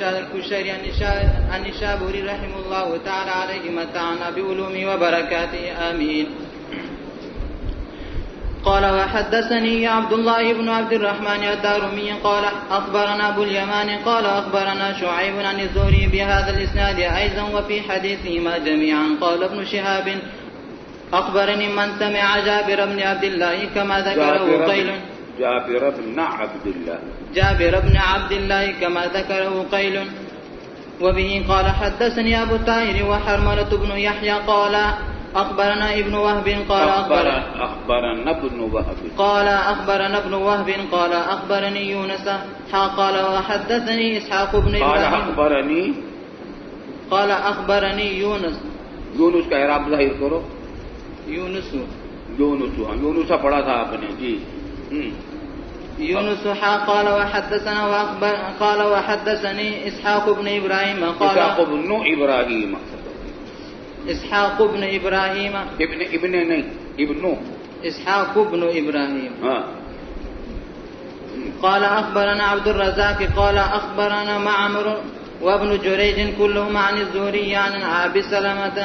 الكشيري عن الشابوري رحمه الله تعالى عليه متعنا بعلومه وبركاته آمين. قال وحدثني عبد الله بن عبد الرحمن الدارمي قال أخبرنا أبو اليمان قال أخبرنا شعيب عن الزهري بهذا الإسناد أيضا وفي حديثهما جميعا. قال ابن شهاب أخبرني من سمع جابر بن عبد الله كما ذكره قيل. جابر بن عبد الله كما ذكره قيل. وبه قال حدثني أبو الطاهر وحرملة بن يحيى قال أخبرنا ابن وهب قال أخبرنا ابن وهب قال أخبرني يونس قال وحدثني إسحاق بن إبراهيم قال أخبرني يونس کا اعراب ظاہر کرو. يونس پڑھا تھا آپ نے جی. يونس قال وحدثني إسحاق بن إبراهيم قال إسحاق بن إبراهيم إسحاق بن إبراهيم قال أخبرنا عبد الرزاق قال أخبرنا معمر وابن جريج كلهم عن الزهري عن أبي سلمة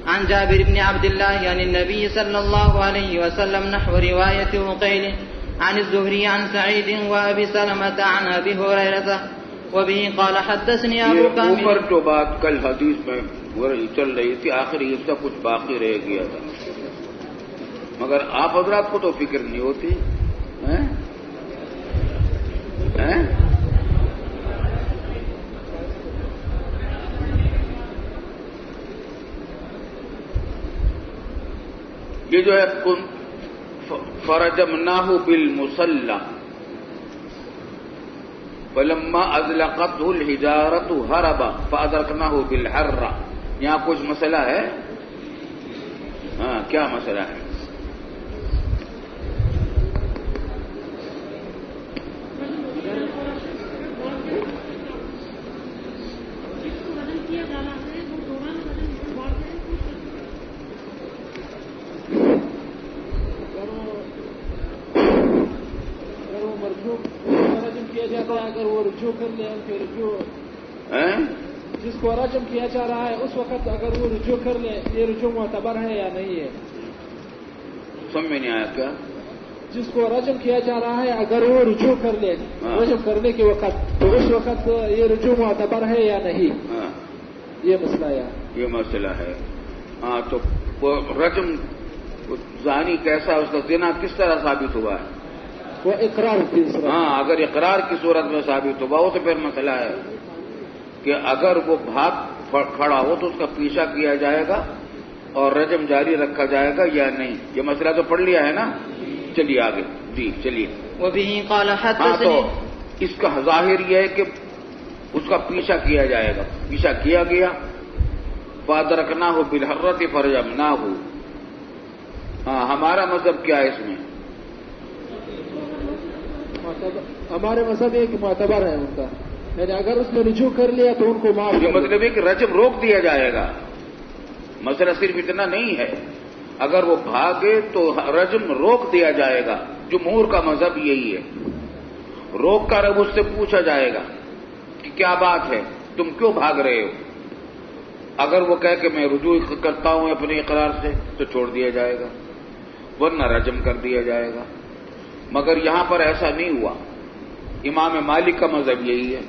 عن جابر بن عبد الله عن النبي صلى الله عليه وسلم نحو رواية عقيل عن الزهري عن سعيد وأبي سلمة عن أبي هريرة. وبه قال حدثني أبو كامل. اوپر جو بات کل حدیث میں چل رہی تھی آخری حصہ کچھ باقی رہ گیا تھا مگر آپ حضرات کو تو فکر نہیں ہوتی. یہ جو ہے فرجمناہ بالمصلى فلما أزلقته الحجارة هرب فأدركناه بالحرة. یہاں کچھ مسئلہ ہے. کیا مسئلہ ہے؟ اگر وہ رجوع کر لے پھر جس کو رجم کیا جا رہا ہے اس وقت اگر وہ رجوع کر لے یہ رجوع معتبر ہے یا نہیں ہے؟ سمجھ میں نہیں آیا کیا؟ جس کو رجم کیا جا رہا ہے اگر وہ رجوع کر لے رجم کرنے کے وقت تو اس وقت یہ رجوع معتبر ہے یا نہیں؟ یہ مسئلہ یہ مسئلہ ہے. تو رجم زانی کیسا اس کا زنا کس طرح ثابت ہوا ہے؟ وہ اقرار کی صورت. اگر اقرار کی صورت میں ثابت ہوا ہو تو پھر مسئلہ ہے کہ اگر وہ بھاگ کھڑا ہو تو اس کا پیچھا کیا جائے گا اور رجم جاری رکھا جائے گا یا نہیں. یہ مسئلہ تو پڑھ لیا ہے نا. چلیے آگے جی چلیے. تو اس کا ظاہر یہ ہے کہ اس کا پیچھا کیا جائے گا. پیچھا کیا گیا فادرکناہ بالحرۃ فرجمناہ. ہمارا مذہب کیا ہے اس میں؟ ہمارے مذہب ایک معتبر ہے ان کا. یعنی اگر اس نے رجوع کر لیا تو ان کو معاف. یہ مطلب ہے کہ رجم روک دیا جائے گا. مسئلہ صرف اتنا نہیں ہے. اگر وہ بھاگے تو رجم روک دیا جائے گا. جمہور کا مذہب یہی ہے. روک کر اب اس سے پوچھا جائے گا کہ کیا بات ہے, تم کیوں بھاگ رہے ہو؟ اگر وہ کہے کہ میں رجوع کرتا ہوں اپنے اقرار سے تو چھوڑ دیا جائے گا, ورنہ رجم کر دیا جائے گا. مگر یہاں پر ایسا نہیں ہوا. امام مالک کا مذہب یہی ہے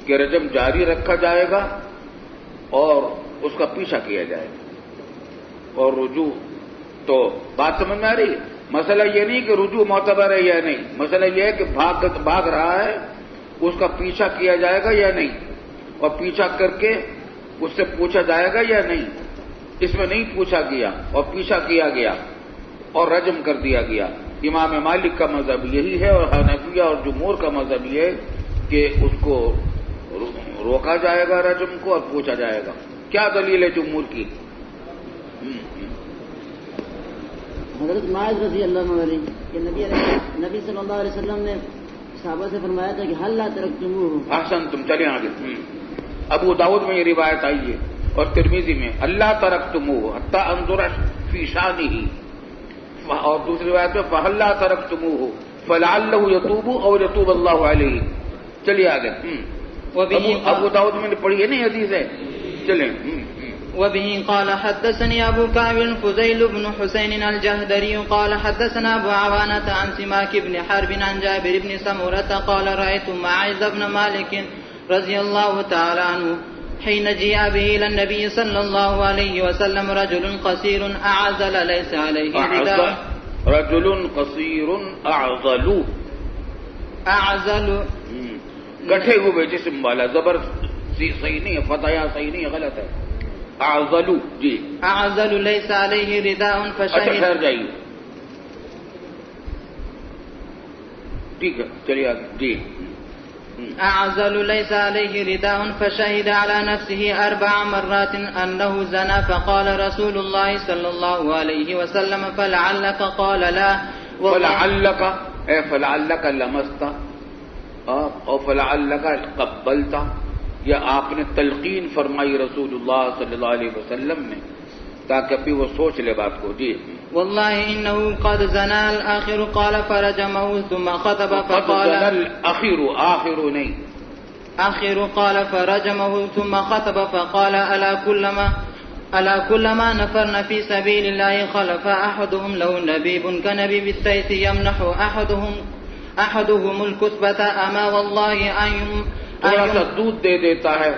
کہ رجم جاری رکھا جائے گا اور اس کا پیچھا کیا جائے گا اور رجوع. تو بات سمجھ میں آ رہی ہے؟ مسئلہ یہ نہیں کہ رجوع معتبر ہے یا نہیں, مسئلہ یہ ہے کہ بھاگ رہا ہے, اس کا پیچھا کیا جائے گا یا نہیں, اور پیچھا کر کے اس سے پوچھا جائے گا یا نہیں. اس میں نہیں پوچھا گیا اور پیچھا کیا گیا اور رجم کر دیا گیا. امام مالک کا مذہب یہی ہے اور حنفیہ اور جمہور کا مذہب یہ ہے کہ اس کو روکا جائے گا رجم کو اور پوچھا جائے گا. کیا دلیل ہے جمہور کی؟ حضرت معاذ رضی اللہ عنہ کہ نبی صلی اللہ علیہ وسلم نے صحابہ سے فرمایا تھا کہ حل لا ترکتموہ. احسن, تم چلے آگے. ابو داؤد میں یہ روایت آئی ہے اور ترمذی میں اللہ ترکتموہ حتی انظر فی شانہ, اور دوسری روایت میں فحل لا ترکتموہ فلعلہ یتوب او یتوب اللہ علیہ. چلیے آگے. ابو داؤد میں نے پڑھی ہے نہیں حدیث ہے. چلیں. وبه قال حدثني أبو كعب فضيل بن حسين الجهدري قال حدثنا أبو عوانة عن سماك بن حرب عن جابر بن سمرة قال رأيت معاذ بن مالك رضي الله تعالى عنه حين جيء به إلى النبي صلى الله عليه وسلم رجل قصير أعزل ليس عليه رداء. رجل قصير أعزل. أعزل گٹھے ہوئے جسم والا. زبر صحیح نہیں ہے, فتح صحیح نہیں ہے, غلط ہے. اعزل. جی. اعزل ليس عليه رداء فشهد. اچھا ٹھہر جائیے, ٹھیک ہے چلیے آگے. جی. اعزل ليس عليه رداء فشهد على نفسه 4 مرات انه زنى فقال رسول الله صلى الله عليه وسلم فلعلك قال لا. فلعلك اے فلعلك لمست اور فلعلك قبلت, یا آپ نے تلقین فرمائی رسول اللہ صلی اللہ علیہ وسلم نے تاکہ ابھی وہ سوچ لے بات کو. جی. والله انه قد زنى الاخر قال فرجمه ثم خطب فقال الاخر آخر نہیں اخر قال فرجمه ثم خطب فقال الا كلما نفرنا في سبيل الله خلف احدهم له نبيب كنبيب السيف يمنح احدهم الكثبة اما والله ان تھوڑا سا دودھ دے دیتا ہے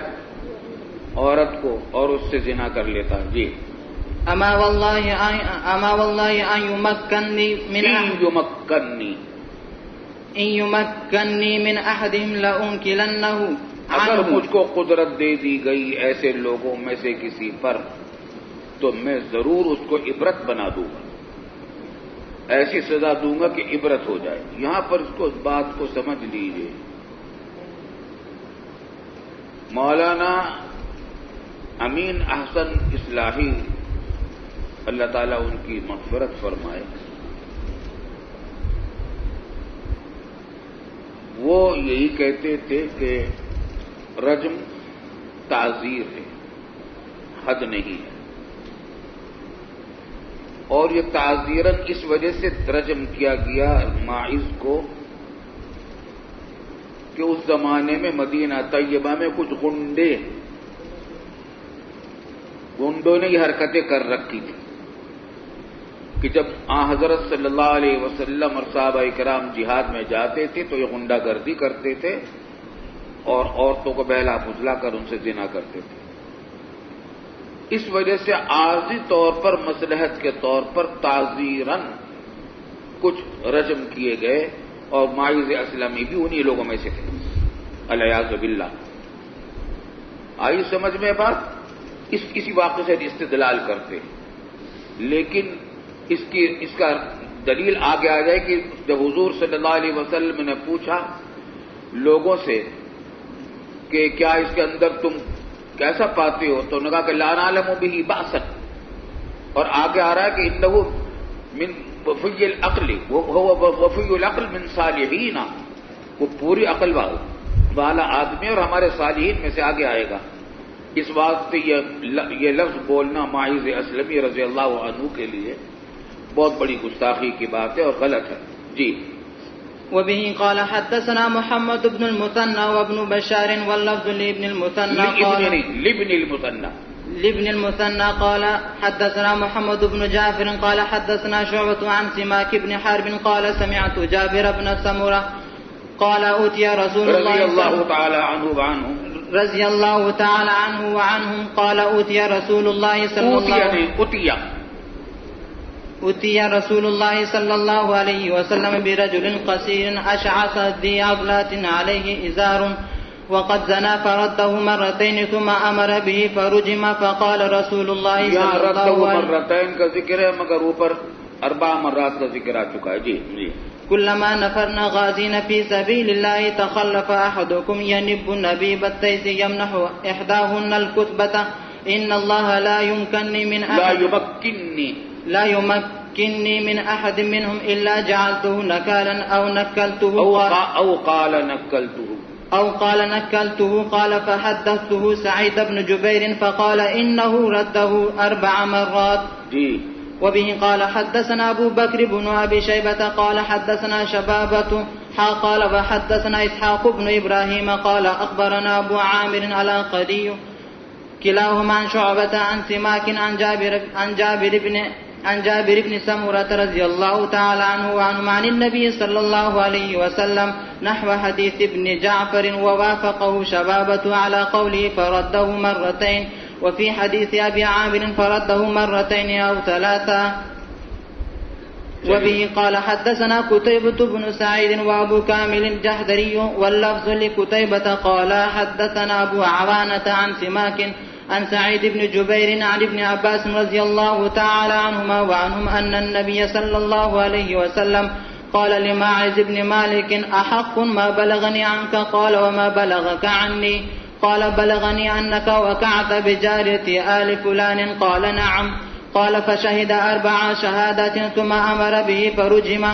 عورت کو اور اس سے زنا کر لیتا ہے. جی. اما والله ان يمكنني من احدهم لانكلنه. اگر مجھ کو قدرت دے دی گئی ایسے لوگوں میں سے کسی پر تو میں ضرور اس کو عبرت بنا دوں گا, ایسی سزا دوں گا کہ عبرت ہو جائے. یہاں پر اس کو بات کو سمجھ لیجیے. مولانا امین احسن اصلاحی اللہ تعالیٰ ان کی مغفرت فرمائے, وہ یہی کہتے تھے کہ رجم تعزیر ہے, حد نہیں ہے, اور یہ تعزیراً اس وجہ سے رجم کیا گیا ماعز کو کہ اس زمانے میں مدینہ طیبہ میں کچھ گنڈوں نے یہ حرکتیں کر رکھی تھی کہ جب حضرت صلی اللہ علیہ وسلم اور صحابہ کرام جہاد میں جاتے تھے تو یہ غنڈہ گردی کرتے تھے اور عورتوں کو بہلا پھسلا کر ان سے زنا کرتے تھے. اس وجہ سے عارضی طور پر مصلحت کے طور پر تعزیراً کچھ رجم کیے گئے, اور ماعز اسلمی بھی انہی لوگوں میں سے تھے, الیاذ باللہ. آئی سمجھ میں بات؟ کسی واقعے سے استدلال کرتے, لیکن اس کا دلیل آگے آ جائے کہ جب حضور صلی اللہ علیہ وسلم نے پوچھا لوگوں سے کہ کیا اس کے اندر تم کیسا پاتے ہو, تو انہوں نے کہا کہ لا نعلم به بأسا, اور آگے آ رہا ہے کہ انه من وفی العقل وفی العقل من صالحین, وہ پوری عقل والا آدمی اور ہمارے صالحین میں سے آگے آئے گا. اس واسطے یہ لفظ بولنا ماعز اسلمی رضی اللہ عنہ کے لیے بہت بڑی گستاخی کی بات ہے اور غلط ہے. جی. وبه قال حدثنا محمد بن المثنى وابن بشار واللفظ لابن المثنى قال حدثنا محمد بن جعفر قال حدثنا شعبة عن سماك بن حرب قال سمعت جابر بن سمرة قال أوتي رسول الله رضي الله تعالى عنه وعنهم رضي الله تعالى عنه وعنهم قال أوتي رسول الله صلى الله عليه وسلم أتي رسول الله صلى الله عليه وسلم برجل قصير أشعث ذي عضلات عليه إزار وقد زنى فرده مرتين ثم أمر به فرجم فقال رسول الله صلى الله عليه وسلم مرتين کا ذکر ہے مگر اوپر 4 مرات کا ذکر آ چکا ہے. جی. كلما نفرنا غازين في سبيل الله تخلف أحدكم ينب نبيب السيف يمنح إحداهن الكثبة إن الله لا يمكنني من أحد منهم إلا جعلته نكالا أو نكلته أو قال نكلته قال فحدثته سعيد بن جبير فقال إنه رده 4 مرات. وبه قال حدثنا أبو بكر بن أبي شيبة قال حدثنا شبابة قال وحدثنا إسحاق بن إبراهيم قال أخبرنا أبو عامر العلاقدي كلاهما عن شعبة عن سماك عن جابر بن سمرة رضي الله تعالى عنه وعنهم عن النبي صلى الله عليه وسلم نحو حديث ابن جعفر ووافقه شبابة على قوله فرده مرتين، وفي حديث أبي عامر فرده مرتين أو ثلاثة. وبه قال حدثنا قتيبة بن سعيد وأبو كامل الجحدري واللفظ لقتيبة قال حدثنا أبو عوانة عن سماك عن سعيد بن جبير عن ابن عباس رضي الله تعالى عنهما وعنهم أن النبي صلى الله عليه وسلم قال لماعز بن مالك أحق ما بلغني عنك؟ قال وما بلغك عني؟ قال بلغني أنك وقعت بجارية آل فلان. قال نعم. قال فشهد 4 شهادات ثم أمر به فرجم.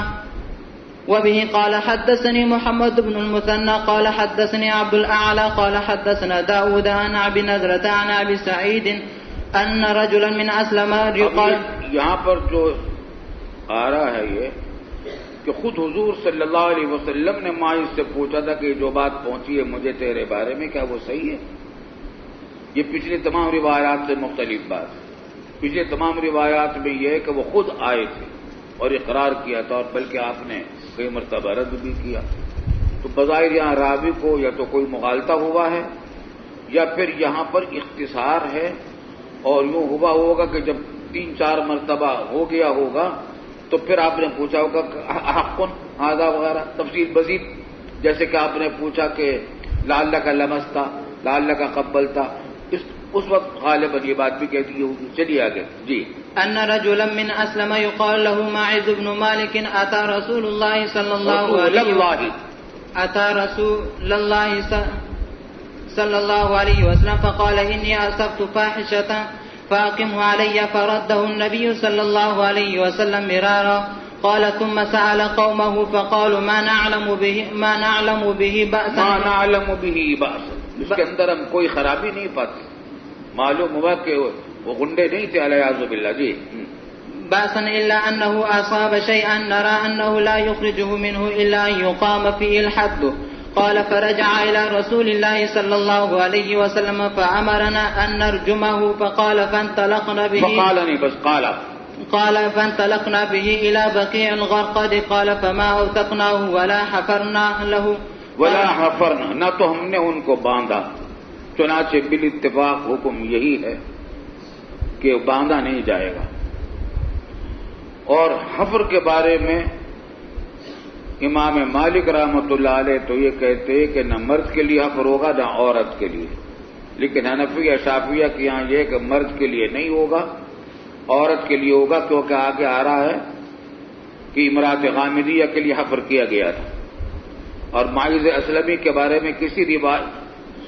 وبه قال حدثني محمد بن المثنى قال حدثني عبد الأعلى قال حدثنا داود عن أبي نضرة عن أبي سعيد أن رجلا من أسلم يقال. یہاں پر جو آ رہا ہے یہ کہ خود حضور صلی اللہ علیہ وسلم نے ماعز سے پوچھا تھا کہ جو بات پہنچی ہے مجھے تیرے بارے میں کیا وہ صحیح ہے؟ یہ پچھلی تمام روایات سے مختلف بات ہے. پچھلے تمام روایات میں یہ ہے کہ وہ خود آئے تھے اور اقرار کیا تھا، اور بلکہ آپ نے کئی مرتبہ رد بھی کیا. تو بظاہر یہاں راوی کو یا تو کوئی مغالطہ ہوا ہے یا پھر یہاں پر اختصار ہے، اور یوں ہوا ہوگا کہ جب 3-4 مرتبہ ہو گیا ہوگا تو پھر آپ نے پوچھا ہوگا حقن ہذا وغیرہ تفصیل مزید، جیسے کہ آپ نے پوچھا کہ لعلک لمستا لعلک قبلتا، اس وقت غالباً یہ بات بھی کہتی ہوگی. چلیے آگے. جی. أن رجلا من أسلم يقال له ماعز بن مالك أتى رسول الله صلى الله عليه وسلم فقال إني أصبت فاحشة فأقمه علي فرده النبي صلى الله عليه وسلم مرارا. قال ثم سأل قومه فقالوا ما نعلم به بأسا. اس کے اندر ہم کوئی خرابی نہیں پاتے. معلوم ہوا کہ وہ غنڈے نہیں تھے علیہ باللہ. جی. بأسا إلا أنه أصاب شيئا نرى أنه لا يخرجه منه إلا أن يقام فيه الحد. قال فرجع إلى رسول الله صلى الله عليه وسلم فأمرنا أن نرجمه. فقال فانطلقنا به إلى بقيع الغرقد. قال فما أوثقناه ولا حفرنا له. نہ تو ہم نے ان کو باندھا، چنانچہ بالاتفاق حکم یہی ہے کہ باندھا نہیں جائے گا. اور حفر کے بارے میں امام مالک رحمۃ اللہ علیہ تو یہ کہتے ہیں کہ نہ مرد کے لیے حفر ہوگا نہ عورت کے لیے، لیکن حنفیہ شافعیہ کے یہاں یہ کہ مرد کے لیے نہیں ہوگا، عورت کے لیے ہوگا، کیونکہ آگے آ رہا ہے کہ امراۃ غامدیہ کے لیے حفر کیا گیا تھا. اور ماعز اسلمی کے بارے میں کسی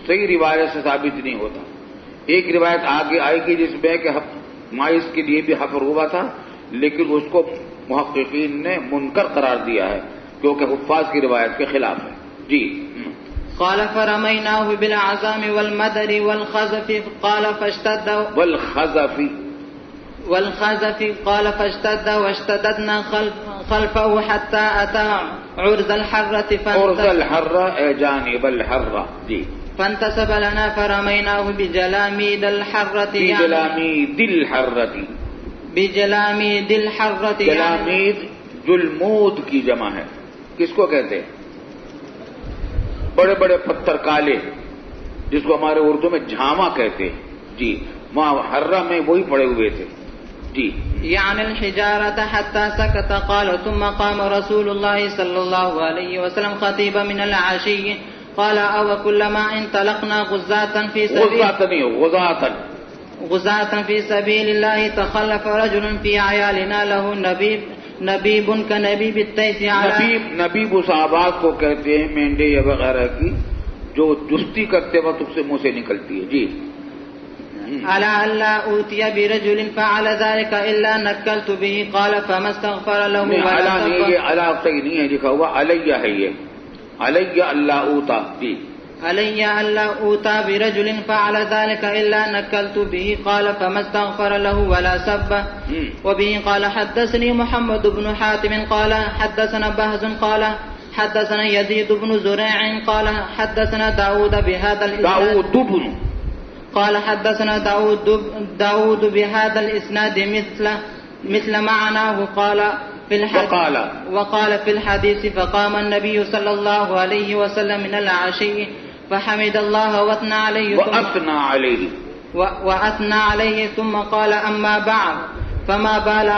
صحیح روایت سے ثابت نہیں ہوتا. ایک روایت آگے آئے گی جس میں کہ ماعز کے لیے بھی حفر ہوا تھا، لیکن اس کو محققین نے منکر قرار دیا ہے کیونکہ حفاظ کی روایت کے خلاف ہے. جی. قال فرميناه بالعظام والمدر والخزف. قال فاشتد والخزف. قال فاشتد واشتددنا خلفه حتى أتى عرض الحرة. جانب الحرة. جی. فانتسب لنا فرميناه بجلاميد الحرة. بجلاميد الحرة. جلامید جلمود کی جمع ہے. کس کو کہتے ہیں؟ بڑے بڑے پتھر کالے جس کو ہمارے اردو میں جھاما کہتے ہیں. جی. وہاں حرہ میں وہی پڑے ہوئے تھے. جی. يعني الحجارة حتى سكت. قال ثم قام رسول الله صلى الله عليه وسلم خطيبا من العشي. قال أو كلما انطلقنا غزاة في سبيل الله تخلف رجل في عيالنا له نبيب كنبيب التيس. نبیب اس آواز کو کہتے ہیں مینڈے یا وغیرہ کی جو جستی کرتے وقت اس سے منہ سے نکلتی ہے. جی. ألا ألا أوتي برجل فعل ذلك إلا نكلت به. قال فما استغفر له ولا سب. ألا نہیں ہے لکھا ہوا علیہ ہے یہ علیہ اللہ اوتا. جی. علي ألا أوتى برجل فعل ذلك إلا نكلت به. قال فما استغفر له ولا سب. وبه قال حدثني محمد بن حاتم قال حدثنا بهز قال حدثنا يزيد بن زريع قال حدثنا داود بهذا الإسناد قال حدثنا داود بهذا الإسناد مثل معناه وقال في الحديث فقام النبي صلى الله عليه وسلم من العشي فحمد الله وأثنى عليه ثم قال أما بعد فما بال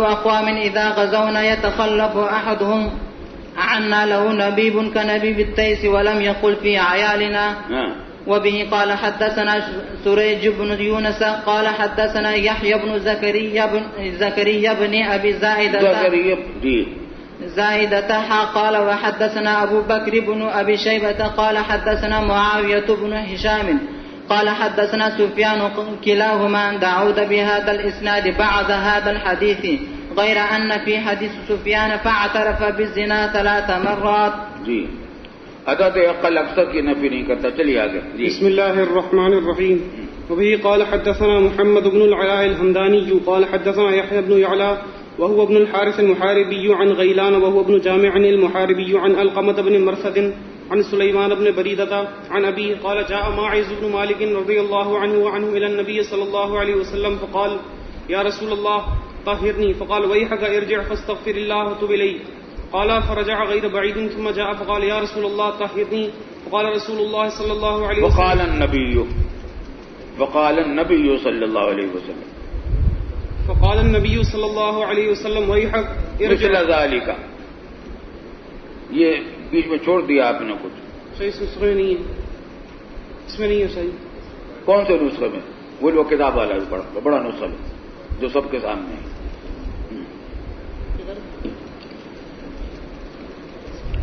أقوام إذا غزونا يتخلف أحدهم عنا له نبيب كنبيب التيس ولم يقل في عيالنا. وبه قال حدثنا سريج بن يونس قال حدثنا يحيى بن زكريا بن أبي زائدة قال وحدثنا أبو بكر بن أبي شيبة قال حدثنا معاوية بن هشام قال حدثنا سفيان كلاهما عن داود بهذا الإسناد بعد هذا الحديث غير أن في حديث سفيان فاعترف بالزنا 3 مرات. جی عدد عقل اکثر کی نفی نہیں کرتا. چلیے آگے. بسم الله الرحمن الرحيم. وبه قال حدثنا محمد بن العلاء الهمداني قال حدثنا يحيى بن يعلى وهو ابن الحارث المحاربي عن غيلان وهو ابن جامع المحاربي عن القمة بن مرثد عن سليمان بن بريدة عن أبيه قال جاء ماعز بن مالك رضي الله عنه وعنه إلى النبي صلى الله عليه وسلم فقال يا رسول الله طهرني فقال ويحك ارجع فاستغفر الله وتب إليه قال فرجع غير بعيد ثم جاء فقال يا رسول الله طهرني فقال رسول الله صلى الله عليه وسلم وقال النبي صلى الله عليه وسلم فقال النبي صلى الله عليه وسلم ويحك مثل ذلك. یہ بیچ میں چھوڑ دیا آپ نے کچھ. صحیح نسخے میں نہیں ہے. اس میں نہیں ہے صحیح. کون سے نسخے میں؟ وہ کتاب والا بڑا نسخہ ہے جو سب کے سامنے ہے.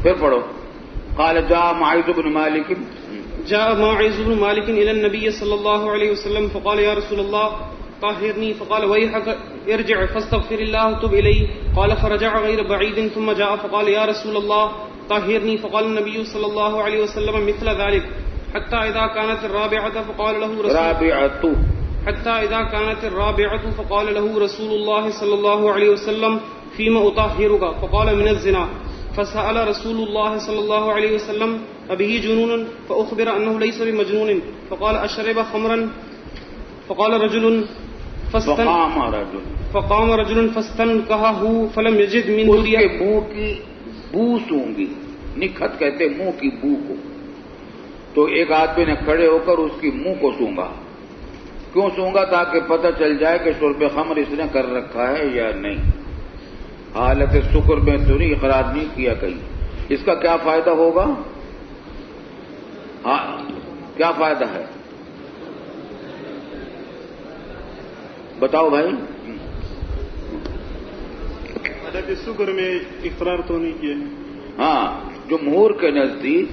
پھر پڑھو. قال جاء معاذ بن مالك إلى النبي صلى الله عليه وسلم فقال يا رسول الله طهرني فقال ويحك ارجع فاستغفر الله وتب إليه قال فرجع غير بعيد ثم جاء فقال يا رسول الله طهرني فقال النبي صلى الله عليه وسلم مثل ذلك حتى إذا كانت الرابعة فقال له رسول الله صلى الله عليه وسلم فيما أطهرك فقال من الزنا فسأل رسول الله صلى الله عليه وسلم أبه جنون فأخبر أنه ليس بمجنون فقال أشرب خمرا فقال رجل فقام رجل فاستنكهه فلم يجد من اس کے منہ کی بو سونگی. نکھت کہتے منہ کی بو کو. تو ایک آدمی نے کھڑے ہو کر اس کی منہ کو سونگا. کیوں سونگا؟ تاکہ پتہ چل جائے کہ شرب خمر اس نے کر رکھا ہے یا نہیں. حالت سکر میں تو نہیں اقرار نہیں کیا کہیں. اس کا کیا فائدہ ہوگا؟ ہاں کیا فائدہ ہے بتاؤ بھائی. حالت سکر میں اقرار تو نہیں کیا. ہاں جمہور کے نزدیک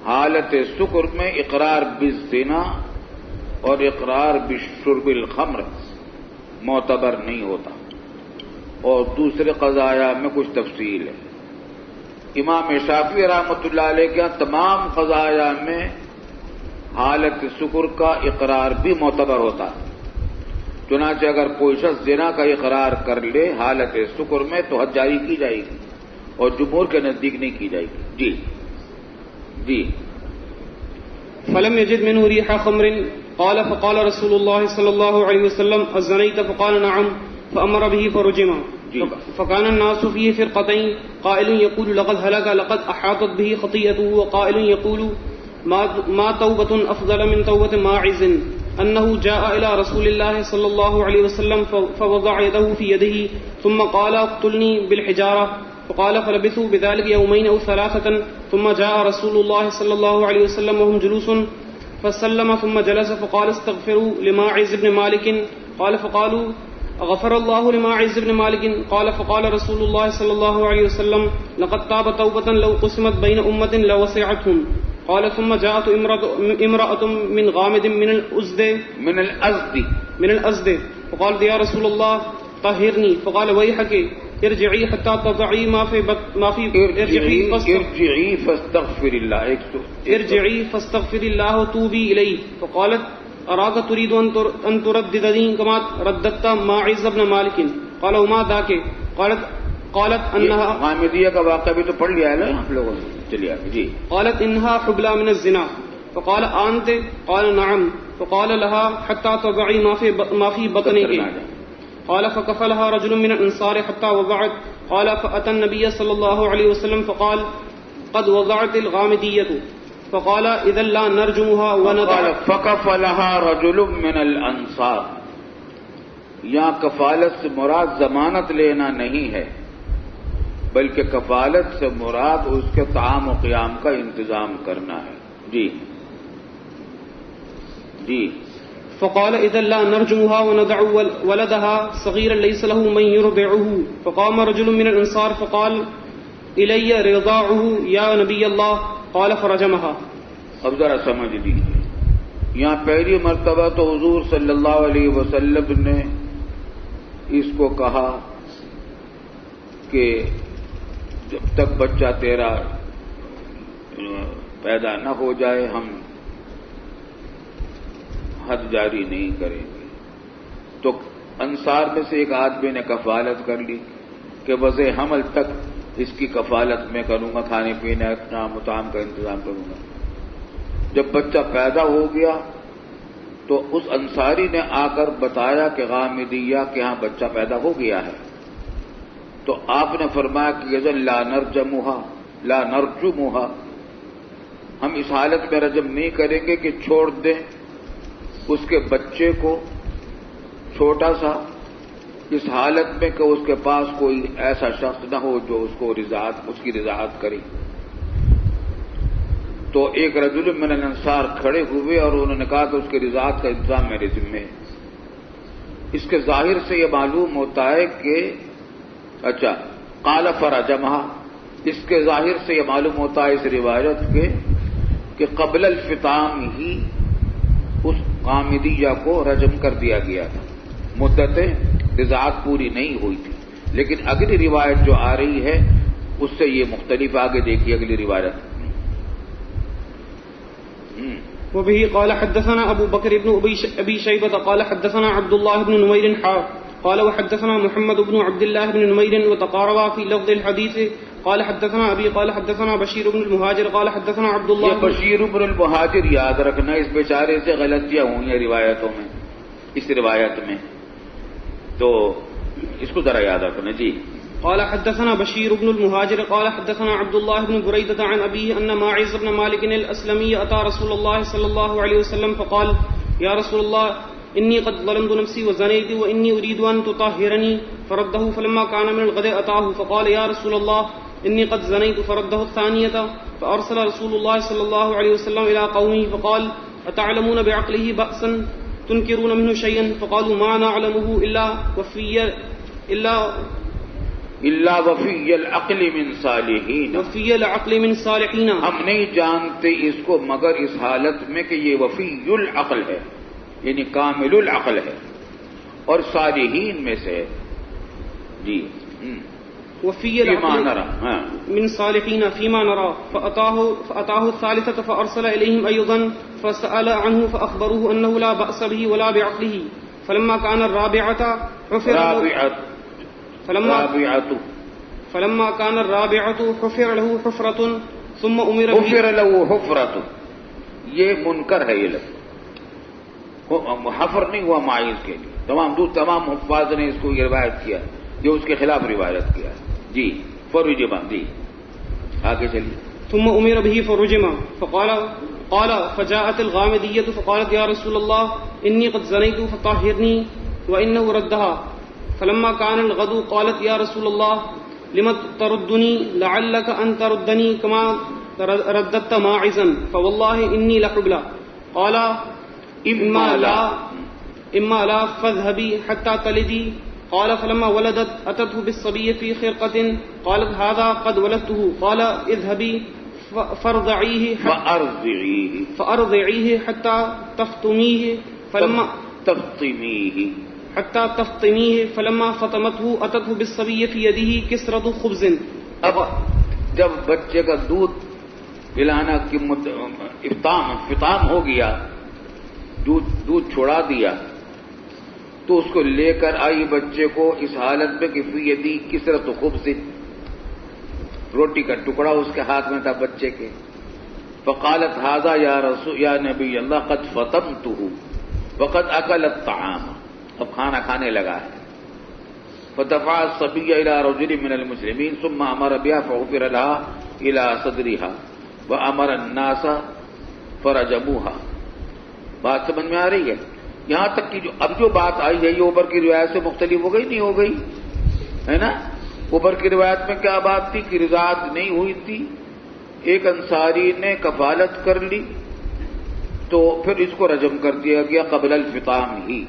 حالت سکر میں اقرار بالزنا اور اقرار بشرب الخمر معتبر نہیں ہوتا. اور دوسرے قضایا میں کچھ تفصیل ہے. امام شافعی رحمۃ اللہ علیہ کے تمام قضایا میں حالت سکر کا اقرار بھی معتبر ہوتا ہے. چنانچہ اگر کوئی شخص زنا کا اقرار کر لے حالت سکر میں تو حد جاری کی جائے گی اور جمہور کے نزدیک نہیں کی جائے گی. جی فلم يجد منه ريح خمر قال فقال رسول الله صلى الله عليه وسلم أزنيت فقال نعم فأمر به فرجم. فكان الناس فيه فرقتين قائل يقول لقد هلك لقد أحاطت به خطيئته وقائل يقول ما توبة أفضل من توبة ماعز أنه جاء إلى رسول الله صلى الله عليه وسلم فوضع يده في يده ثم قال اقتلني بالحجارة فقال فلبثوا بذلك يومين أو 3 ثم جاء رسول الله صلى الله عليه وسلم وهم جلوس فسلم ثم جلس فقال استغفروا لماعز بن مالك قال فقالوا غفر الله لماعز بن مالك قال فقال رسول الله صلى الله عليه وسلم لقد تاب توبة لو قسمت بين أمة لوسعتهم قال ثم جاءت امرأة من غامد من الأزد فقالت يا رسول الله طهرني فقال ويحك ارجعي حتى تضعي ما في ارجعي فاستغفر الله وتوبي إليه أراك تريد أن ترددني كما رددت ماعز بن مالك قال وما ذاك قالت أنها غامدیہ کا واقعہ بھی تو پڑھ لیا ہے نا آپ لوگوں نے. چلیے آگے. جی. قالت إنها حبلى من الزنا فقال أنت قال نعم فقال لها حتى تضعي ما في بطنك قال فكفلها رجل من الأنصار حتى وضعت قال فأتى النبي صلى الله عليه وسلم فقال قد وضعت الغامدية فقال إذا لا نرجمها قال فكفلها رجل من الانصار. یہاں کفالت سے مراد ضمانت لینا نہیں ہے بلکہ کفالت سے مراد اس کے طعام و قیام کا انتظام کرنا ہے. جی جی. فقال إذا لا نرجمها وندع ولدها صغيرا ليس له من يرضعه فقام رجل من الأنصار فقال إلي رضاعه يا نبي الله قال فرجمها. اب ذرا سمجھ لیجیے. یہاں پہلی مرتبہ تو حضور صلی اللہ علیہ وسلم نے اس کو کہا کہ جب تک بچہ تیرا پیدا نہ ہو جائے ہم حد جاری نہیں کریں گے. تو انصار میں سے ایک آدمی نے کفالت کر لی کہ وضع حمل تک اس کی کفالت میں کروں گا, کھانے پینے کا مطعم کا انتظام کروں گا. جب بچہ پیدا ہو گیا تو اس انصاری نے آ کر بتایا کہ غامدیہ کے ہاں بچہ پیدا ہو گیا ہے. تو آپ نے فرمایا کہ لا نرجمها, ہم اس حالت میں رجم نہیں کریں گے کہ چھوڑ دیں اس کے بچے کو چھوٹا سا اس حالت میں کہ اس کے پاس کوئی ایسا شخص نہ ہو جو اس کی رضاعت کرے. تو ایک رجل من الانصار کھڑے ہوئے اور انہوں نے کہا کہ اس کے رضاعت کا انتظام میرے ذمہ ہے. اس کے ظاہر سے یہ معلوم ہوتا ہے کہ اچھا قال فرجمها, اس کے ظاہر سے یہ معلوم ہوتا ہے اس روایت کے کہ قبل الفطام ہی اس غامدیہ کو رجم کر دیا گیا تھا. مدت رضاعت پوری نہیں ہوئی تھی. لیکن اگلی روایت جو آ رہی ہے اس سے یہ مختلف. آگے دیکھیے اگلی روایت. وبه قال حدثنا ابو بكر بن ابي شيبه قال حدثنا عبد الله بن نمير قال وحدثنا محمد بن عبد الله بن نمير وتقاربا في لفظ الحديث قال حدثنا ابي قال حدثنا بشير بن المهاجر قال حدثنا عبد الله. یہ بشیر بن المهاجر یاد رکھنا, اس بیچارے سے غلطیاں ہوئی ہیں روایتوں میں, اس روایت میں, تو اس کو ذرا یاد رکھنا. جی. قال حدثنا بشير بن المهاجر قال حدثنا عبد الله بن بريدة عن أبيه أن ماعز بن مالك الأسلمي أتى رسول الله صلى الله عليه وسلم فقال يا رسول الله إني قد ظلمت نفسي وزنيت وإني أريد أن تطهرني فرده فلما كان من الغد أتاه فقال يا رسول الله إني قد زنيت فرده الثانية فأرسل رسول الله صلى الله عليه وسلم إلى قومه فقال أتعلمون بعقله بأسا تنكرون منه شيئا فقالوا ما نعلمه إلا وفی العقل من صالحین, وفی العقل من صالحین, ہم نہیں جانتے اس کو مگر اس حالت میں کہ یہ وفی العقل ہے یعنی کامل العقل ہے اور صالحین میں سے. جی. وفی العقل من صالحین فيما نرى فأتاه الثالثة فأرسل إليهم أيضا فسأل عنه فأخبروه أنه لا بأس به ولا بعقله فلما كان الرابعة فلما كان الرابعة حفر له حفرة ثم أمر به. حفر له حفرة یہ منکر ہے. یہ لفظ حفر نہیں ہوا معیز کے لیے. تمام حفاظ نے اس کو یہ روایت کیا جو اس کے خلاف روایت کیا. جی. فرجم. جی آگے چلیے. ثم أمر به فرجم قال فجاءت الغامدية فقالت يا رسول الله إني قد زنيت فطهرني وإنه ردها فلما كان الغد قالت يا رسول الله لم تردني لعلك أن تردني كما رددت ماعزا فوالله إني لحبلى قال إما لا فاذهبي حتى تلدي قال فلما ولدت أتته بالصبي في خرقة قالت هذا قد ولدته قال اذهبي فأرضعيه حتى تفطميه فلما فطمته أتته بالصبي في يده كسرة خبز. اب جب بچے کا دودھ پلانا کی فطام ہو گیا دودھ چھوڑا دیا تو اس کو لے کر آئی بچے کو اس حالت میں کہ فی یدی کسرت خبز، روٹی کا ٹکڑا اس کے ہاتھ میں تھا بچے کے. فقالت ھذا یا نبی اللہ قد فطمتہ وقد اکل الطعام، اب کھانا کھانے لگا ہے. فدفع الصبی الى رجل من المسلمین ثم امر بها فغفر لها الى صدرها وامر الناس فرجموها. بات سمجھ میں آ رہی ہے؟ یہاں تک کہ اب جو بات آئی ہے یہ اوپر کی روایت سے مختلف ہو گئی نہیں ہو گئی ہے نا؟ اوپر کی روایت میں کیا بات تھی کہ رضاعت نہیں ہوئی تھی، ایک انصاری نے کفالت کر لی تو پھر اس کو رجم کر دیا گیا قبل الفطام ہی،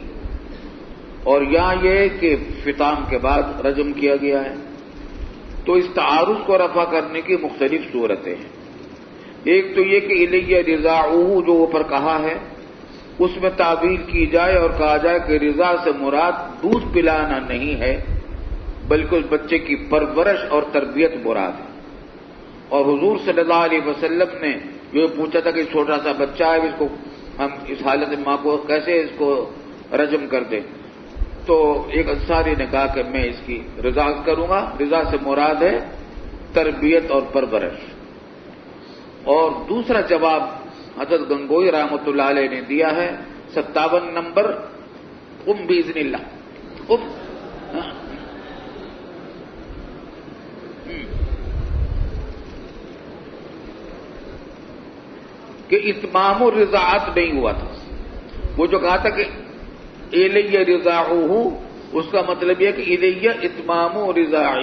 اور یہاں یہ کہ فطام کے بعد رجم کیا گیا ہے. تو اس تعارض کو رفع کرنے کی مختلف صورتیں ہیں. ایک تو یہ کہ الیہ رضاعہ جو اوپر کہا ہے اس میں تعبیر کی جائے اور کہا جائے کہ رضا سے مراد دودھ پلانا نہیں ہے بلکہ اس بچے کی پرورش اور تربیت مراد ہے. اور حضور صلی اللہ علیہ وسلم نے جو پوچھا تھا کہ چھوٹا سا بچہ ہے اس کو ہم اس حالت میں ماں کو کیسے اس کو رجم کر دیں، تو ایک انصاری نے کہا کہ میں اس کی رضا کروں گا. رضا سے مراد ہے تربیت اور پرورش. اور دوسرا جواب حضرت گنگوئی رحمۃ اللہ علیہ نے دیا ہے 57 نمبر بإذن اللہ. کہ اتمام الرضاعت نہیں ہوا تھا. وہ جو کہا تھا کہ الیہ رضاعہ اس کا مطلب یہ کہ الیہ اتمام رضاعہ،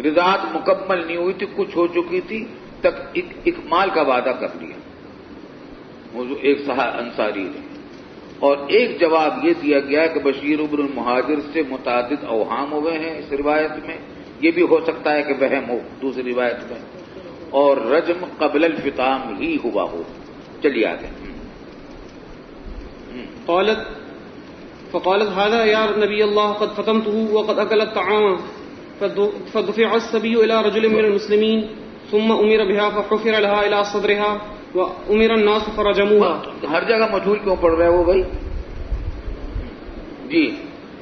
رضاعت مکمل نہیں ہوئی تھی، کچھ ہو چکی تھی تک اکمال کا وعدہ کر لیا ایک انصاری نے. اور ایک جواب یہ دیا گیا کہ بشیر بن المہاجر سے متعدد اوہام ہوئے ہیں اس روایت میں، یہ بھی ہو سکتا ہے کہ وہم ہو دوسری روایت میں، اور رجم قبل الفطام ہی ہوا ہو. چلیے آگے. فقالت هذا يا نبي الله قد فطمته وقد أكل الطعام فدفع الصبي إلى رجل من المسلمين ثم أمر بها فحفر لها إلى صدرها وأمر الناس فرجموها. ہر جگہ مجهول کیوں پڑھ رہے ہو بھائی؟ جی.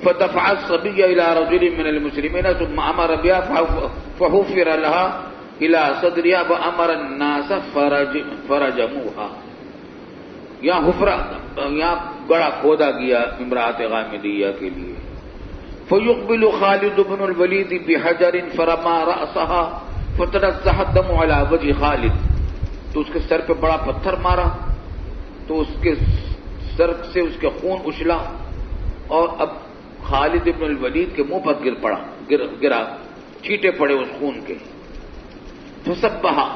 فدفع الصبي إلى رجل من المسلمين ثم أمر بها فحفر لها إلى صدرها وأمر الناس فرجموها. یہاں حفرہ یہاں گڑا کھودا گیا امرأت غامدیہ کے لیے. فيقبل خالد بن الولید بحجر فرما رأسها فتنزح الدم على وجه خالد. تو اس کے سر پہ بڑا پتھر مارا تو اس کے سر سے اس کے خون اچھلا اور اب خالد بن الولید کے منہ پر گرا چھینٹے پڑے اس خون کے. فسبها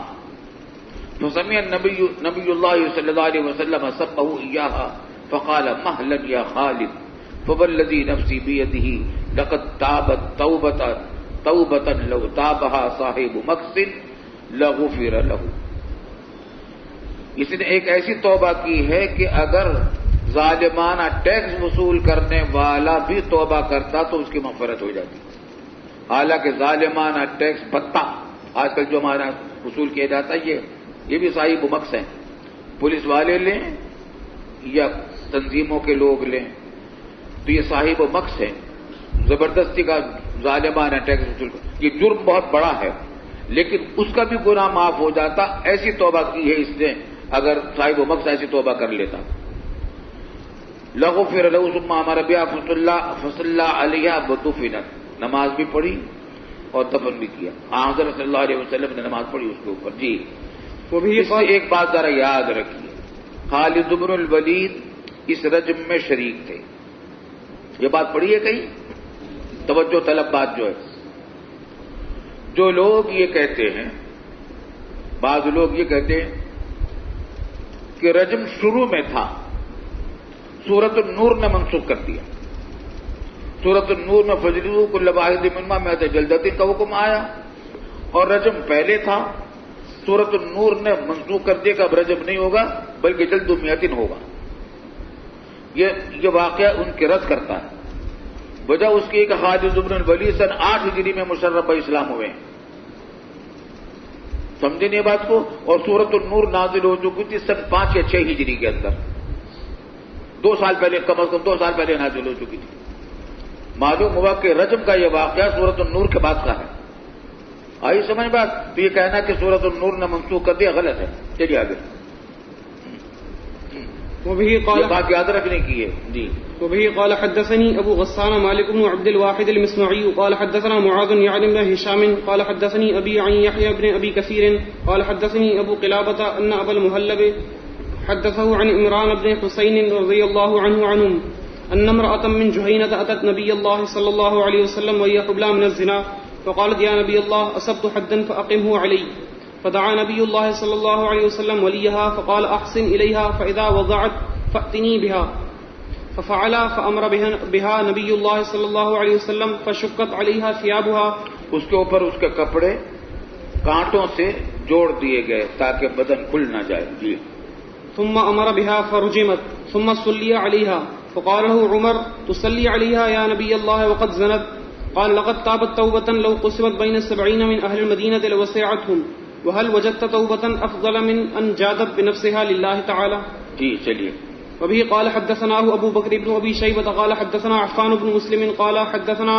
فسمع نبی اللہ صلی اللہ علیہ وسلم سبه إياها فقال مهلا يا خالد فوالذي نفسي بيده لقد تابت توبة لو تابها صاحب مكس لغفر له. اس نے ایک ایسی توبہ کی ہے کہ اگر ظالمانہ ٹیکس وصول کرنے والا بھی توبہ کرتا تو اس کی مغفرت ہو جاتی. حالانکہ ظالمانہ ٹیکس بھتہ آج کل جو ہمارا وصول کیا جاتا ہے یہ بھی صاحب مکس ہیں. پولیس والے لیں یا تنظیموں کے لوگ لیں تو یہ صاحب مکس ہیں. زبردستی کا ظالمانہ ٹیکس وصول کر یہ جرم بہت بڑا ہے لیکن اس کا بھی گناہ معاف ہو جاتا. ایسی توبہ کی ہے اس نے اگر صاحب مکس ایسی توبہ کر لیتا. لغفر له ثم امر بها فصلى عليها ودفنت. نماز بھی پڑھی اور دفن بھی کیا. حضرت صلی اللہ علیہ وسلم نے نماز پڑھی اس کے اوپر. جی. وہ بھی اس سے ایک بات ذرا یاد رکھیے، خالد بن الولید اس رجم میں شریک تھے. یہ بات پڑھی ہے کہیں؟ توجہ طلب بات جو ہے. جو لوگ یہ کہتے ہیں، بعض لوگ یہ کہتے ہیں کہ رجم شروع میں تھا، سورۃ النور نے منسوخ کر دیا. سورۃ النور میں فجلدوا کل واحد منہما مئۃ جلدۃ کا حکم آیا اور رجم پہلے تھا. سورۃ النور نے منسوخ کر دیا کہ اب رجم نہیں ہوگا بلکہ جلد میتن ہوگا. یہ واقعہ ان کے رد کرتا ہے. وجہ اس کی کہ خالد بن الولید سن 8 ہجری میں مشرف اسلام ہوئے ہیں. سمجھے نہیں بات کو؟ اور سورۃ النور نازل ہو چکی تھی سن 5 یا 6 ہجری کے اندر. 2 سال پہلے، کم از کم 2 سال پہلے نازل ہو چکی تھی. معلوم ہوا کہ رجم کا یہ واقعہ سورۃ النور کے بعد کا ہے. آئی سمجھ بات؟ تو یہ کہنا کہ سورۃ النور نے منسوخ کر دیا غلط ہے. چلیے آگے. یہ بات یاد رکھنے کی ہے. جی. وبه قال حدثني أبو غسان مالك بن عبد الواحد المسمعي قال حدثنا معاذ يعني بن هشام قال حدثني أبي عن يحيى بن أبي كثير قال حدثني أبو قلابة أن أبا المهلب حدثه عن عمران بن حسين رضي الله عنهم أن امرأة من جهينة أتت نبي الله صلى الله عليه وسلم وهي حبلى من الزنا فقالت يا نبي الله أصبت حدا فأقمه علي فدعا نبي الله صلى الله عليه وسلم وليها فقال أحسن إليها فإذا وضعت فأتني بها ففعل فأمر بها نبي الله صلى الله عليه وسلم فشقت عليها ثيابها. اس کے اوپر اس کے کپڑے کانٹوں سے جوڑ دیے گئے تاکہ بدن کھل نہ جائے. جی. ثم أمر بها فرجمت ثم صلي عليها فقال له عمر تصلي عليها يا نبي الله وقد زنت قال لقد تابت توبة لو قسمت بين 70 من أهل المدينة لوسعتهم وهل وجدت توبة أفضل من أن جادت بنفسها لله تعالى. جی چلیے. وبه قال حدثناه أبو بكر بن أبي شيبة قال حدثنا عفان بن مسلم قال حدثنا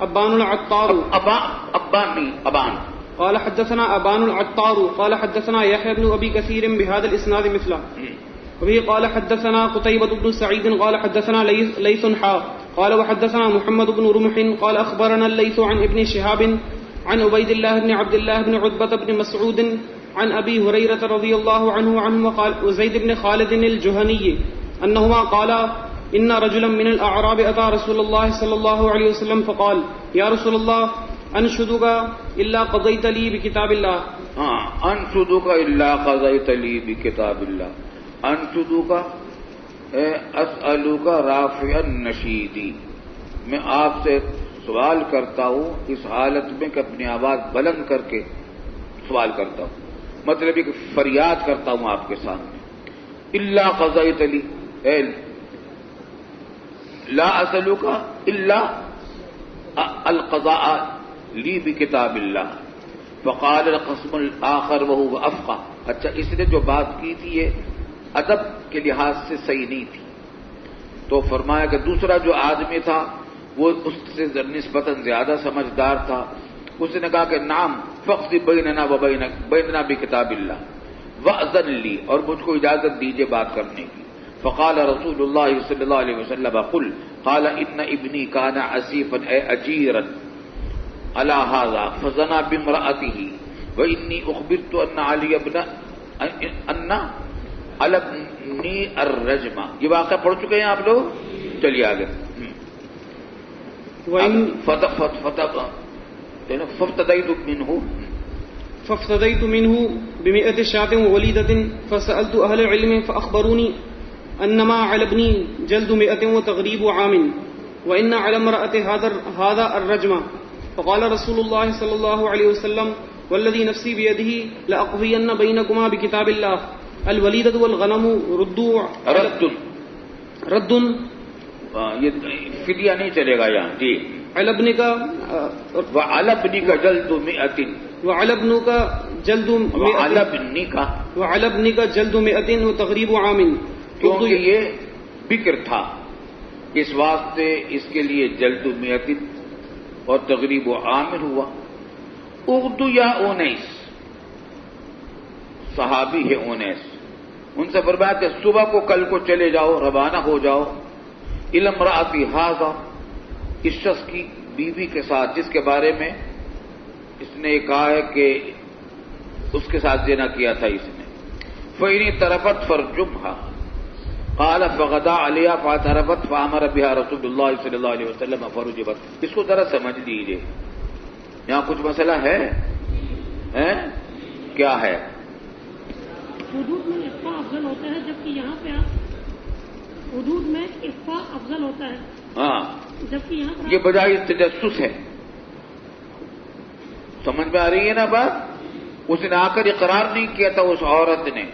أبان العطار أبان قال حدثنا أبان العطار قال حدثنا يحيى بن أبي كثير بهذا الإسناد مثله. وبه قال حدثنا قتيبة بن سعيد قال حدثنا ليث قال وحدثنا محمد بن رمح قال أخبرنا الليث عن ابن شهاب عن عبيد الله بن عبد الله بن عتبة بن مسعود عن أبي هريرة رضي الله عنه وزيد بن خالد الجهني أنهما قالا إن رجلا من الأعراب أتى رسول الله صلى الله عليه وسلم فقال يا رسول الله أنشدك إلا قضيت لي بكتاب الله. أنشدك إلا قضيت لي بكتاب الله. أنشدك أسألك رافع النشيدي. میں آپ سے سوال کرتا ہوں اس حالت میں کہ اپنی آواز بلند کر کے سوال کرتا ہوں، مطلب کہ فریاد کرتا ہوں آپ کے سامنے. الا قضیت لی، لا اسألک الا القضاء لی بکتاب اللہ. فقال القسم الآخر وهو افقہ. اچھا، اس نے جو بات کی تھی یہ ادب کے لحاظ سے صحیح نہیں تھی، تو فرمایا کہ دوسرا جو آدمی تھا وہ اس سے نسبتاً زیادہ سمجھدار تھا. اس نے کہا کہ نام فقط بیننا و بیننا بکتاب اللہ وأذن لی، اور مجھ کو اجازت دیجیے بات کرنے کی. فقال رسول اللہ صلی اللہ علیہ وسلم قل قال ان ابنی کان عسیفا اے اجیرا علی ھذا فزنا بامرأته وانی اخبرت ان علی ابن ان علبنی الرجم. یہ واقعہ پڑھ چکے ہیں آپ لوگ. چلیے آگے. فافتديت منه ب100 شاة ووليدة فسألت أهل العلم فأخبروني أنما على ابني جلد 100 وتغريب عام وإن على امرأة هذا الرجم. فقال رسول الله صلى الله عليه وسلم والذي نفسي بيده لأقضين بينكما بكتاب الله الوليدة والغنم رد. یہ فدیہ نہیں چلے گا یہاں. جی. علبنی کا وعلبنی کا جلد 100 وعلبنو کا جلد وعلبنی کا جلد 100 وتغریب عام. کیونکہ یہ بکر تھا اس واسطے اس کے لیے جلد 100 اور تغریب عام ہوا. اغدو یا اونیس، صحابی ہے اونیس، ان سے فرمایا کہ صبح کو کل کو چلے جاؤ، روانہ ہو جاؤ الی امرأتی ھذا، اس شخص کی بیوی کے ساتھ جس کے بارے میں اس نے کہا ہے کہ اس کے ساتھ زنا کیا تھا اس نے. فإن طرفت فرجمها قال فغدا علیہا فاعترفت فامر بها رسول اللہ صلی اللہ علیہ وسلم فرجمت. اس کو ذرا سمجھ لیجیے، یہاں کچھ مسئلہ ہے کیا ہے؟ حدود میں اخفاء افضل ہوتا ہے، جبکہ یہاں پہ حدود میں اخفاء افضل ہوتا ہے. ہاں، جبکہ یہاں پر یہ بجائے تجسس ہے. سمجھ میں آ رہی ہے نا بات؟ اس نے آ کر اقرار نہیں کیا تھا اس عورت نے،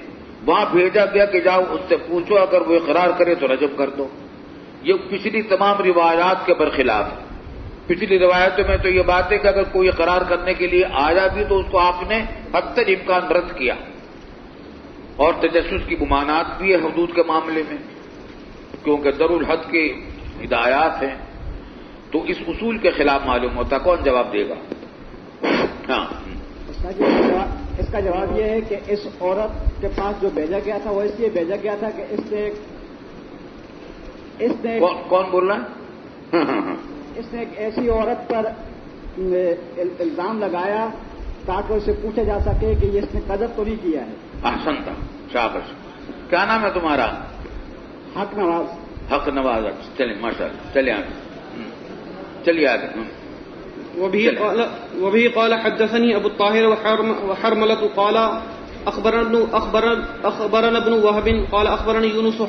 وہاں بھیجا گیا کہ جاؤ اس سے پوچھو، اگر وہ اقرار کرے تو رجم کر دو. یہ پچھلی تمام روایات کے برخلاف ہے. پچھلی روایتوں میں تو یہ بات ہے کہ اگر کوئی اقرار کرنے کے لیے آیا بھی تو اس کو آپ نے حتی الامکان رد کیا، اور تجسس کی ممانعت بھی ہے حدود کے معاملے میں. کیونکہ درالحد کی ہدایات ہیں تو اس اصول کے خلاف معلوم ہوتا، کون جواب دے گا؟ ہاں اس کا جواب یہ ہے کہ اس عورت کے پاس جو بھیجا گیا تھا وہ اس لیے بھیجا گیا تھا کہ اس نے کون بول رہا ہے؟ اس نے ایک ایسی عورت پر الزام لگایا تاکہ اسے پوچھا جا سکے کہ یہ اس نے قذف تو نہیں کیا ہے. احسن تھا، شاباش. کیا نام ہے تمہارا؟ حق نواز. حق نواز. چلیں ماشاء اللہ، چلے آگے، چلیے آگے. وبه قال حدثني ابو الطاهر وحرملة قال اخبرنا ابن وهب قال اخبرني يونس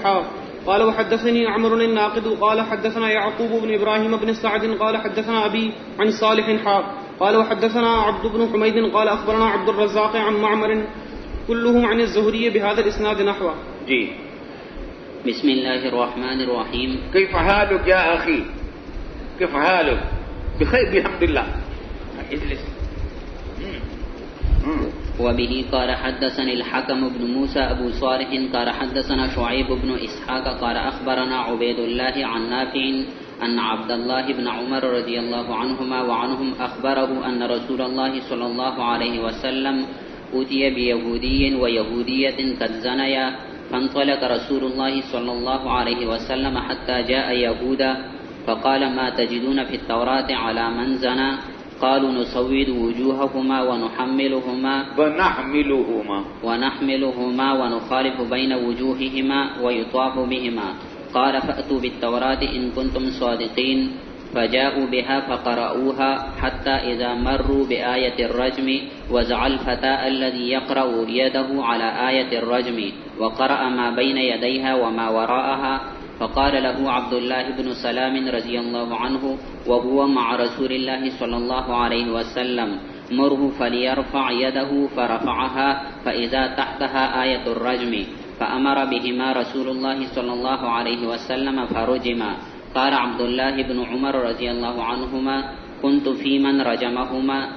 قال وحدثني عمرو الناقد قال حدثنا يعقوب بن ابراهيم بن سعد قال حدثنا ابي عن صالح قال وحدثنا عبد بن حميد قال اخبرنا عبد الرزاق عن معمر كلهم عن الزهري بهذا الاسناد نحوه. جی. بسم الله الرحمن الرحيم. كيف حالك يا اخي؟ كيف حالك؟ بخير بحمد الله. اجلس. وبه قال حدثنا الحكم بن موسى أبو صالح قال حدثنا شعيب بن إسحاق قال أخبرنا عبيد الله عن نافع أن عبد الله بن عمر رضي الله عنهما وعنهم أخبره أن رسول الله صلى الله عليه وسلم أتي بيهودي ويهودية قد زنيا فانطلق رسول الله صلى الله عليه وسلم حتى جاء يهودا فقال ما تجدون في التوراة على من زنى قالوا نسود وجوههما ونحملهما ونخالف بين وجوههما ويطاف بهما قال فأتوا بالتوراة إن كنتم صادقين فجاءوا بها فقرأوها حتى إذا مروا بآية الرجم وزع الفتى الذي يقرأ يده على آية الرجم وقرأ ما بين يديها وما وراءها فقال له عبد الله بن سلام رضي الله عنه وهو مع رسول الله صلى الله عليه وسلم مره فليرفع يده فرفعها فإذا تحتها آية الرجم فأمر بهما رسول الله صلى الله عليه وسلم فرجما. قال عبد الله بن عمر رضي الله عنهما كنت في من رجمهما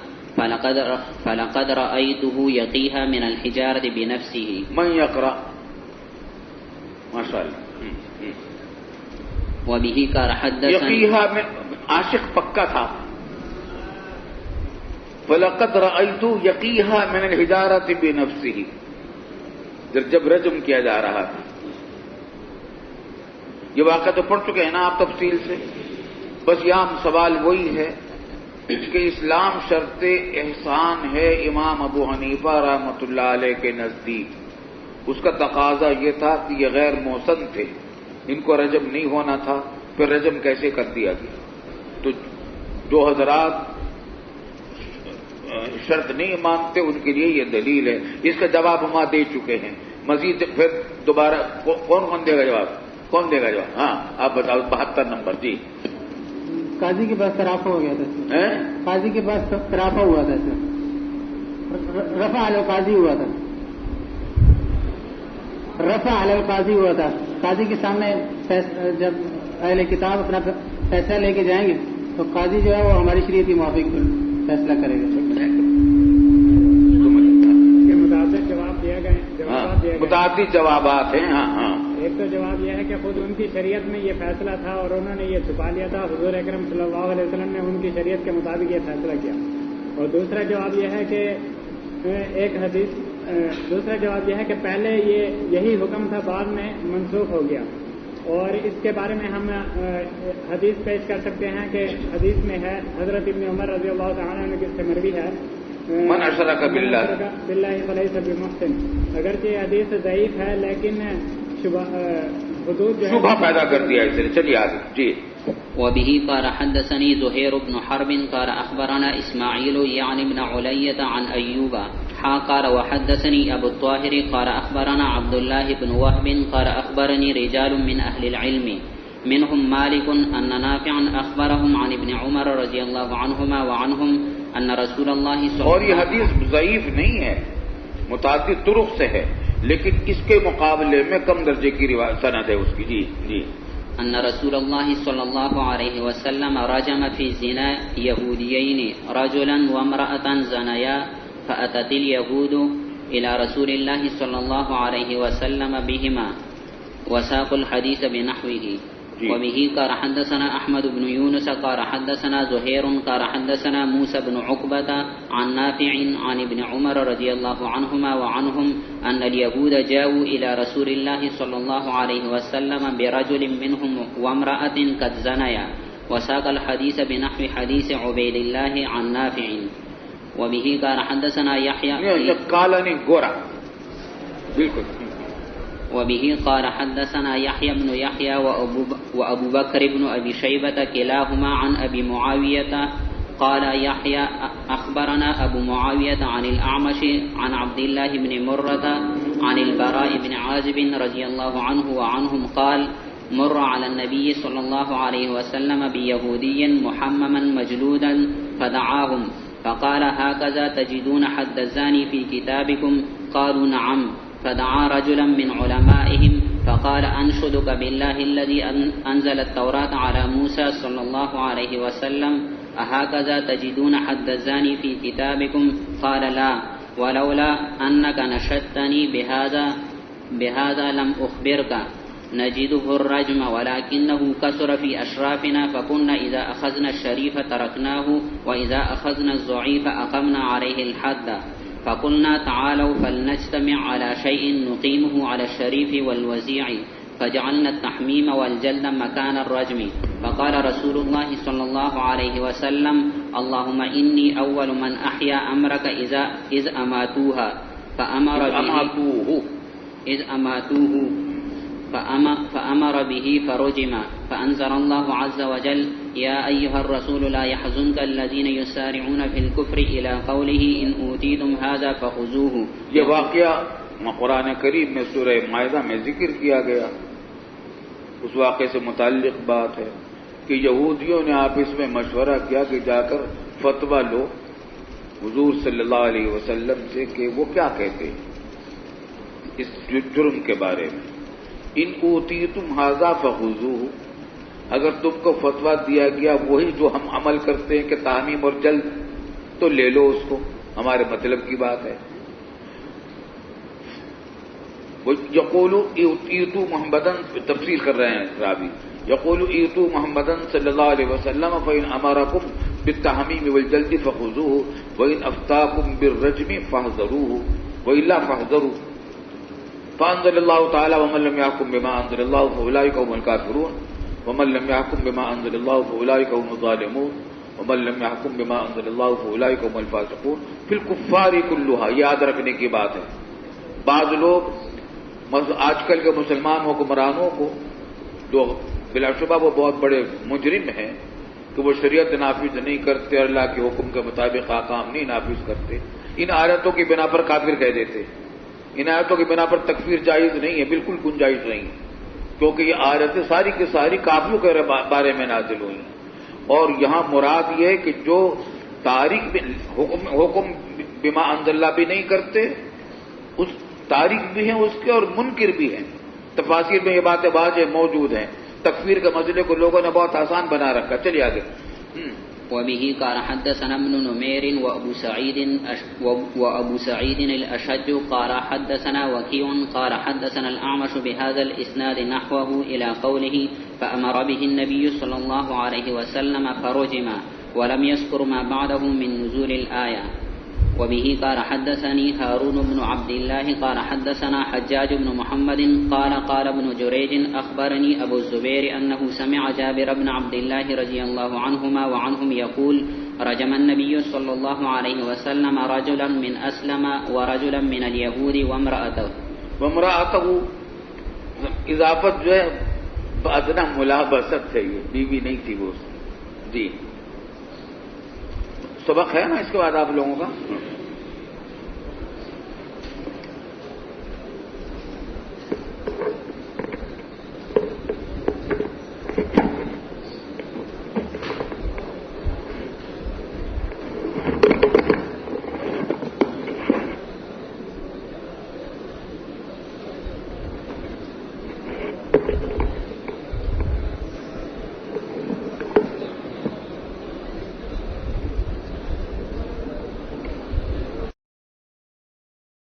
فلقد رأيته يقيها من الحجارة بنفسه. من يقرأ؟ ما شاء الله. وبه قال حدثنا یقیہا میں عاشق پکا تھا. فلقد رأیت یقیہا من الحجارۃ بنفسہ، جب رجم کیا جا رہا تھا. یہ واقعہ تو پڑھ چکے ہیں نا آپ تفصیل سے. بس یہاں سوال وہی ہے کہ اسلام شرط احسان ہے امام ابو حنیفہ رحمۃ اللہ علیہ کے نزدیک. اس کا تقاضا یہ تھا کہ یہ غیر محسن تھے، ان کو رجم نہیں ہونا تھا، پھر رجم کیسے کر دیا گیا؟ تو جو حضرات شرط نہیں مانتے ان کے لیے یہ دلیل ہے. اس کا جواب ہم دے چکے ہیں. مزید پھر دوبارہ کون دے گا جواب؟ کون دے گا جواب؟ ہاں آپ بتاؤ. 72 نمبر. جی. قاضی کے پاس ترافع ہو گیا تھا. قاضی کے پاس ترافع ہوا تھا، رفع علی القاضی ہوا تھا. رفع علی القاضی ہوا تھا. قاضی کے سامنے جب اہل کتاب اپنا فیصلہ لے کے جائیں گے تو قاضی جو ہے وہ ہماری شریعت کے موافق فیصلہ کرے گا. کے مطابق جواب دیا گئے. متعدد جوابات ہیں. ہاں ہاں. ایک تو جواب یہ ہے کہ خود ان کی شریعت میں یہ فیصلہ تھا اور انہوں نے یہ چھپا لیا تھا. حضور اکرم صلی اللہ علیہ وسلم نے ان کی شریعت کے مطابق یہ فیصلہ کیا. اور دوسرا جواب یہ ہے کہ دوسرا جواب یہ ہے کہ پہلے یہی حکم تھا، بعد میں منسوخ ہو گیا. اور اس کے بارے میں ہم حدیث پیش کر سکتے ہیں کہ حدیث میں ہے حضرت ابن عمر رضی اللہ تعالیٰ عنہ سے مروی ہے من اشرک باللہ فلیس بمحسن. اگرچہ یہ حدیث ضعیف ہے لیکن حدود جو شبہ پیدا کر دیا اس نے. چلیے آگے. جی. وبه قال حدثني زهير بن حرب قال أخبرنا إسماعيل يعني بن علية عن أيوب قال وحدثني أبو الطاهر قال أخبرنا عبد الله بن وهب قال أخبرني رجال من أهل العلم منهم مالك أن نافعا أخبرهم عن ابن عمر رضي الله عنهما وعنهم أن رسول الله صلى الله عليه وسلم. اور یہ حدیث ضعیف نہیں ہے، متعدد طرق سے ہے، لیکن اس کے مقابلے میں کم درجے کی روایت سند ہے اس کی. جی جی. أن رسول الله صلى الله عليه وسلم رجم في زنا يهوديين رجلا وامرأة زنيا فأتت اليهود إلى رسول الله صلى الله عليه وسلم بهما وساق الحديث بنحوه. وبه قال حدثنا أحمد بن يونس قال حدثنا زهير قال حدثنا موسى بن عقبة عن نافع عن ابن عمر رضي الله عنهما وعنهم أن اليهود جاءوا إلى رسول الله صلى الله عليه وسلم برجل منهم وامرأة قد زنيا. وساق الحديث بنحو حديث عبيد الله عن نافع. وبه قال حدثنا يحيى کالا نہیں گورا بالکل. وبه قال حدثنا يحيى بن يحيى وأبو بكر بن أبي شيبة كلاهما عن أبي معاوية. قال يحيى أخبرنا أبو معاوية عن الأعمش عن عبد الله بن مرة عن البراء بن عازب رضي الله عنه وعنهم قال مر على النبي صلى الله عليه وسلم بيهودي محمما مجلودا فدعاهم فقال هكذا تجدون حد الزاني في كتابكم؟ قالوا نعم. فدعا رجلا من علمائهم فقال أنشدك بالله الذي أنزل التوراة على موسى صلى الله عليه وسلم أهكذا تجدون حد الزاني في كتابكم؟ قال لا، ولولا أنك نشدتني بهذا لم أخبرك. نجده الرجم ولكنه كثر في أشرافنا، فكنا إذا أخذنا الشريف تركناه وإذا أخذنا الضعيف أقمنا عليه الحد. فقلنا تعالوا فلنجتمع على شيء نقيمه على الشريف والوزيع، فجعلنا التحميم والجلد مكان الرجم. فقال رسول الله صلى الله عليه وسلم اللهم إني أول من أحيا أمرك إذ أماتوها فأمر به فرجم. فأنزل الله عز وجل يا أيها الرسول لا يحزنك الذين يسارعون في الكفر إلى قوله إن أوتيتم هذا فخذوه. یہ واقعہ قرآن کریم میں سورہ مائدہ میں ذکر کیا گیا. اس واقعے سے متعلق بات ہے کہ یہودیوں نے آپس میں مشورہ کیا کہ جا کر فتویٰ لو حضور صلی اللہ علیہ وسلم سے کہ وہ کیا کہتے ہیں اس جرم کے بارے میں. ان اوتیتم ھذا فخذوہ، اگر تم کو فتویٰ دیا گیا وہی جو ہم عمل کرتے ہیں کہ تعمیم اور جلد، تو لے لو اس کو، ہمارے مطلب کی بات ہے. یقول ایتو محمدن، تفسیر کر رہے ہیں راوی، یقول ایتو محمدن صلی اللہ علیہ وسلم فإن امرکم بالتحمیم والجلد فخذوہ وإن افتاکم بالرجم فاحذروہ وإلا فاحذروا. فأنزل الله تعالى ومن لم يحكم بما أنزل الله فأولئك هم الكافرون ومن لم يحكم بما أنزل الله فأولئك هم الظالمون ومن لم يحكم بما أنزل الله فأولئك هم الفاسقون. في الكفار كلها، یاد رکھنے کی بات ہے. بعض لوگ آج کل کے مسلمان حکمرانوں کو جو بلا شبہ وہ بہت بڑے مجرم ہیں کہ وہ شریعت نافذ نہیں کرتے، اللہ کے حکم کے مطابق احکام نہیں نافذ کرتے، ان آیتوں کی بنا پر کافر کہہ دیتے. ان آیتوں کی بنا پر تکفیر جائز نہیں ہے، بالکل گنجائش نہیں ہے، کیونکہ یہ آیتیں ساری کی ساری کافروں کے بارے میں نازل ہوئی ہیں. اور یہاں مراد یہ ہے کہ جو تاریخ حکم بما انزل اللہ بھی نہیں کرتے، اس تاریخ بھی ہیں اس کے اور منکر بھی ہیں. تفاسیر میں یہ باتیں واضح موجود ہیں. تکفیر کے مسئلے کو لوگوں نے بہت آسان بنا رکھا. چلیے آگے. وبه قال حدثنا ابن نمير وأبو سعيد الأشج قال حدثنا وكيع قال حدثنا الأعمش بهذا الإسناد نحوه إلى قوله فأمر به النبي صلى الله عليه وسلم فرجم، ولم يذكر ما بعده من نزول الآية. وبه قال حدثني هارون بن عبد الله قال حدثنا حجاج بن محمد قال ابن جريج أخبرني أبو الزبير أنه سمع جابر بن عبد الله رضي الله عنهما وعنهم يقول رجم النبي صلى الله عليه وسلم رجلا من أسلم ورجلا من اليهود وامرأته اضافت جو ہے ادنا ملابست ہے، یہ بیوی نہیں تھی وہ. جی سبق ہے نا اس کے بعد آپ لوگوں کا.